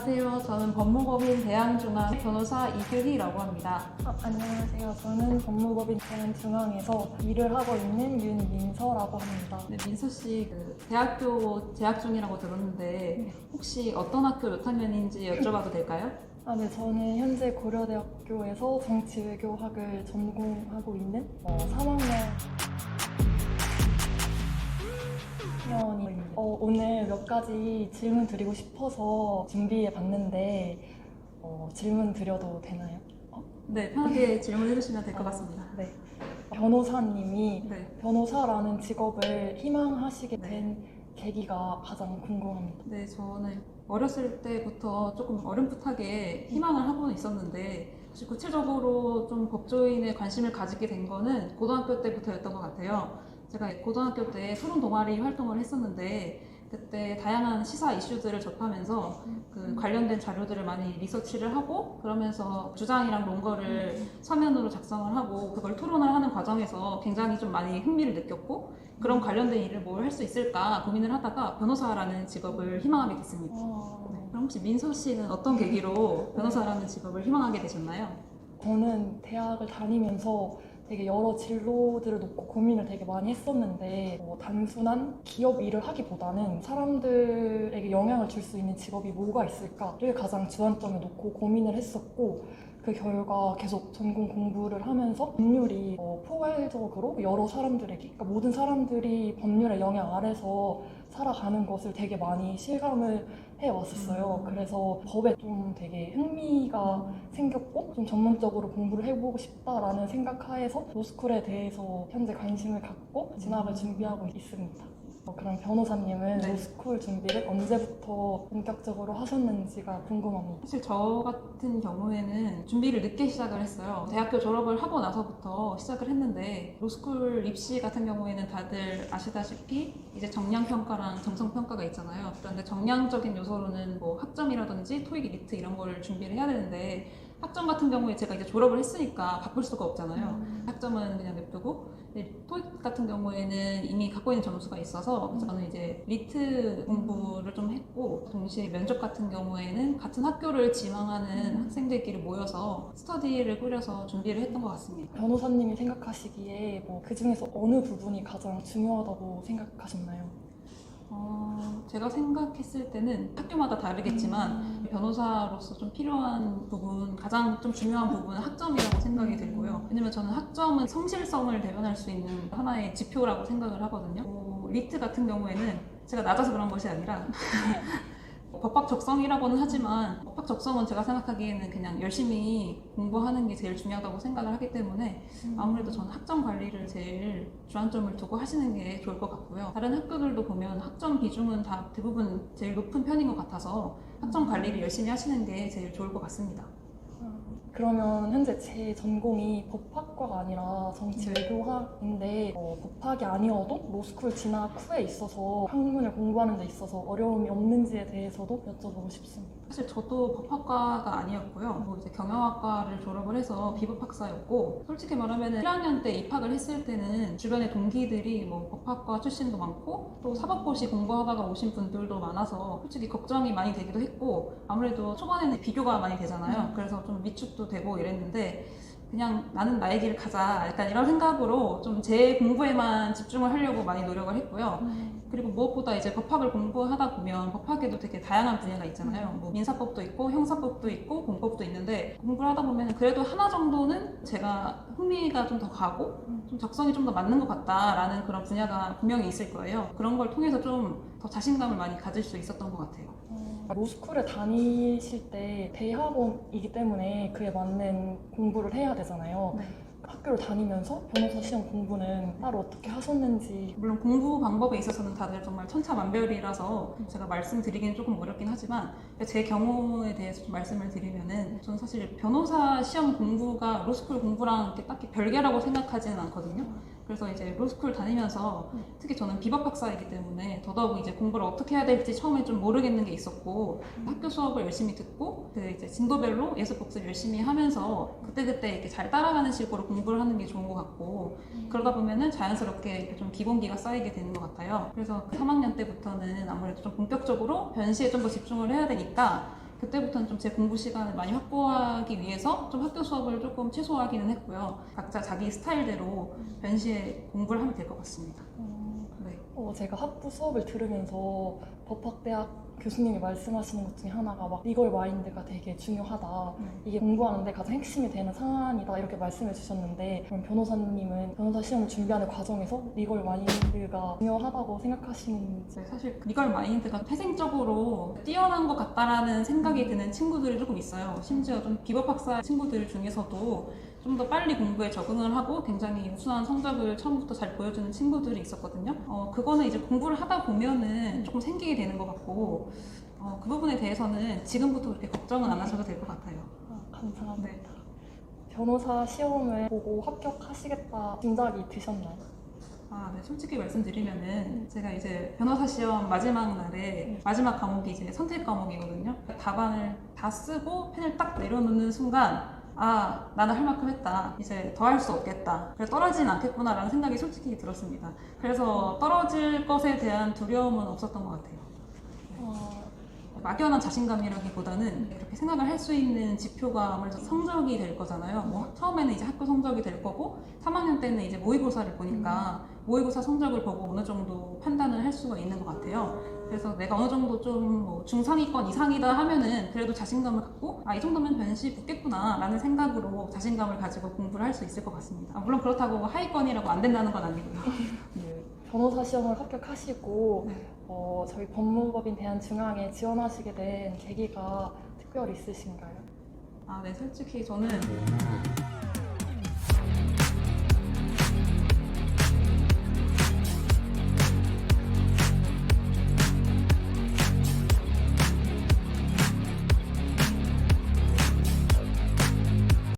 안녕하세요. 저는 법무법인 대양중앙 변호사 이규희라고 합니다. 안녕하세요. 저는 법무법인 대한중앙에서 일을 하고 있는 윤민서라고 합니다. 네, 민서 씨 대학교 재학 중이라고 들었는데 혹시 어떤 학교 몇 학년인지 여쭤봐도 될까요? 네, 저는 현재 고려대학교에서 정치외교학을 전공하고 있는 3학년 학년입니다. 오늘 몇 가지 질문 드리고 싶어서 준비해 봤는데 질문 드려도 되나요? 네, 편하게 질문해 주시면 될 것 같습니다. 네. 변호사님이 네. 변호사라는 직업을 희망하시게 네. 된 계기가 가장 궁금합니다. 네, 저는 어렸을 때부터 조금 어렴풋하게 희망을 하고는 있었는데 사실 구체적으로 좀 법조인에 관심을 가지게 된 거는 고등학교 때부터였던 것 같아요. 제가 고등학교 때 토론 동아리 활동을 했었는데 그때 다양한 시사 이슈들을 접하면서 그 관련된 자료들을 많이 리서치를 하고 그러면서 주장이랑 논거를 서면으로 작성을 하고 그걸 토론을 하는 과정에서 굉장히 좀 많이 흥미를 느꼈고 그런 관련된 일을 뭘 할 수 있을까 고민을 하다가 변호사라는 직업을 희망하게 됐습니다. 네. 그럼 혹시 민서 씨는 어떤 계기로 변호사라는 직업을 희망하게 되셨나요? 저는 대학을 다니면서 되게 여러 진로들을 놓고 고민을 되게 많이 했었는데 단순한 기업 일을 하기보다는 사람들에게 영향을 줄 수 있는 직업이 뭐가 있을까를 가장 주안점에 놓고 고민을 했었고 그 결과 계속 전공 공부를 하면서 법률이 포괄적으로 여러 사람들에게 그러니까 모든 사람들이 법률의 영향 아래서 살아가는 것을 되게 많이 실감을 해왔었어요. 그래서 법에 좀 되게 흥미가 생겼고 좀 전문적으로 공부를 해보고 싶다라는 생각하에서 로스쿨에 대해서 현재 관심을 갖고 진학을 준비하고 있습니다. 그럼 변호사님은 네. 로스쿨 준비를 언제부터 본격적으로 하셨는지가 궁금합니다. 사실 저 같은 경우에는 준비를 늦게 시작을 했어요. 대학교 졸업을 하고 나서부터 시작을 했는데 로스쿨 입시 같은 경우에는 다들 아시다시피 이제 정량평가랑 정성평가가 있잖아요. 그런데 정량적인 요소로는 뭐 학점이라든지 토익 리트 이런 거를 준비를 해야 되는데 학점 같은 경우에 제가 이제 졸업을 했으니까 바꿀 수가 없잖아요. 학점은 그냥 냅두고 토익 같은 경우에는 이미 갖고 있는 점수가 있어서 저는 이제 리트 공부를 좀 했고 동시에 면접 같은 경우에는 같은 학교를 지망하는 학생들끼리 모여서 스터디를 꾸려서 준비를 했던 것 같습니다. 변호사님이 생각하시기에 그 중에서 어느 부분이 가장 중요하다고 생각하셨나요? 제가 생각했을 때는 학교마다 다르겠지만 변호사로서 좀 필요한 부분, 가장 좀 중요한 부분은 학점이라고 생각이 들고요. 왜냐면 저는 학점은 성실성을 대변할 수 있는 하나의 지표라고 생각을 하거든요. 리트 같은 경우에는 제가 낮아서 그런 것이 아니라 법학 적성이라고는 하지만 법학 적성은 제가 생각하기에는 그냥 열심히 공부하는 게 제일 중요하다고 생각을 하기 때문에 아무래도 저는 학점 관리를 제일 주안점을 두고 하시는 게 좋을 것 같고요. 다른 학교들도 보면 학점 비중은 다 대부분 제일 높은 편인 것 같아서 학점 관리를 열심히 하시는 게 제일 좋을 것 같습니다. 그러면 현재 제 전공이 법학과가 아니라 정치외교학인데 법학이 아니어도 로스쿨 진학 후에 있어서 학문을 공부하는 데 있어서 어려움이 없는지에 대해서도 여쭤보고 싶습니다. 사실 저도 법학과가 아니었고요. 이제 경영학과를 졸업을 해서 비법학사였고 솔직히 말하면 1학년 때 입학을 했을 때는 주변에 동기들이 법학과 출신도 많고 또 사법고시 공부하다가 오신 분들도 많아서 솔직히 걱정이 많이 되기도 했고 아무래도 초반에는 비교가 많이 되잖아요. 그래서 좀 위축도 되고 이랬는데 그냥 나는 나의 길을 가자 약간 이런 생각으로 좀 제 공부에만 집중을 하려고 많이 노력을 했고요. 그리고 무엇보다 이제 법학을 공부하다 보면 법학에도 되게 다양한 분야가 있잖아요. 민사법도 있고 형사법도 있고 공법도 있는데 공부를 하다 보면 그래도 하나 정도는 제가 흥미가 좀 더 가고 좀 적성이 좀 더 맞는 것 같다라는 그런 분야가 분명히 있을 거예요. 그런 걸 통해서 좀 더 자신감을 많이 가질 수 있었던 것 같아요. 로스쿨에 다니실 때 대학원이기 때문에 그에 맞는 공부를 해야 되잖아요. 네. 학교를 다니면서 변호사 시험 공부는 따로 어떻게 하셨는지. 물론 공부 방법에 있어서는 다들 정말 천차만별이라서 제가 말씀드리기는 조금 어렵긴 하지만 제 경우에 대해서 좀 말씀을 드리면은 저는 사실 변호사 시험 공부가 로스쿨 공부랑 이렇게 딱히 별개라고 생각하지는 않거든요. 그래서 이제 로스쿨 다니면서 특히 저는 비법학사이기 때문에 더더욱 이제 공부를 어떻게 해야 될지 처음에 좀 모르겠는 게 있었고 학교 수업을 열심히 듣고 그 이제 진도별로 예습 복습 열심히 하면서 그때그때 이렇게 잘 따라가는 식으로 공부를 하는 게 좋은 것 같고 그러다 보면은 자연스럽게 이렇게 좀 기본기가 쌓이게 되는 것 같아요. 그래서 3학년 때부터는 아무래도 좀 본격적으로 변시에 좀 더 집중을 해야 되니까 그때부터는 좀 제 공부 시간을 많이 확보하기 위해서 좀 학교 수업을 조금 최소화하기는 했고요. 각자 자기 스타일대로 변시에 공부를 하면 될 것 같습니다. 네. 제가 학부 수업을 들으면서 법학대학 교수님이 말씀하시는 것 중에 하나가 막 리걸 마인드가 되게 중요하다. 이게 공부하는데 가장 핵심이 되는 사안이다. 이렇게 말씀해 주셨는데 그럼 변호사님은 변호사 시험을 준비하는 과정에서 리걸 마인드가 중요하다고 생각하시는지? 네, 사실 리걸 마인드가 태생적으로 뛰어난 것 같다라는 생각이 드는 친구들이 조금 있어요. 심지어 좀 비법학사 친구들 중에서도 좀 더 빨리 공부에 적응을 하고 굉장히 우수한 성적을 처음부터 잘 보여주는 친구들이 있었거든요. 그거는 이제 공부를 하다 보면은 조금 생기게 되는 것 같고 그 부분에 대해서는 지금부터 그렇게 걱정은 안 하셔도 될 것 같아요. 감사합니다. 네. 변호사 시험을 보고 합격하시겠다 짐작이 드셨나요? 네, 솔직히 말씀드리면은 제가 이제 변호사 시험 마지막 날에 마지막 과목이 이제 선택 과목이거든요. 답안을 다 쓰고 펜을 딱 내려놓는 순간 나는 할 만큼 했다. 이제 더 할 수 없겠다. 그래서 떨어지진 않겠구나라는 생각이 솔직히 들었습니다. 그래서 떨어질 것에 대한 두려움은 없었던 것 같아요. 막연한 자신감이라기보다는 이렇게 생각을 할 수 있는 지표가 아무래도 성적이 될 거잖아요. 뭐 처음에는 이제 학교 성적이 될 거고 3학년 때는 이제 모의고사를 보니까 모의고사 성적을 보고 어느 정도 판단을 할 수가 있는 것 같아요. 그래서 내가 어느 정도 좀 뭐 중상위권 이상이다 하면은 그래도 자신감을 갖고 이 정도면 변시 붙겠구나 라는 생각으로 자신감을 가지고 공부를 할 수 있을 것 같습니다. 물론 그렇다고 하위권이라고 안 된다는 건 아니고요. 네. 변호사 시험을 합격하시고 네. 저희 법무법인 대한중앙에 지원하시게 된 계기가 특별히 있으신가요? 네, 솔직히 저는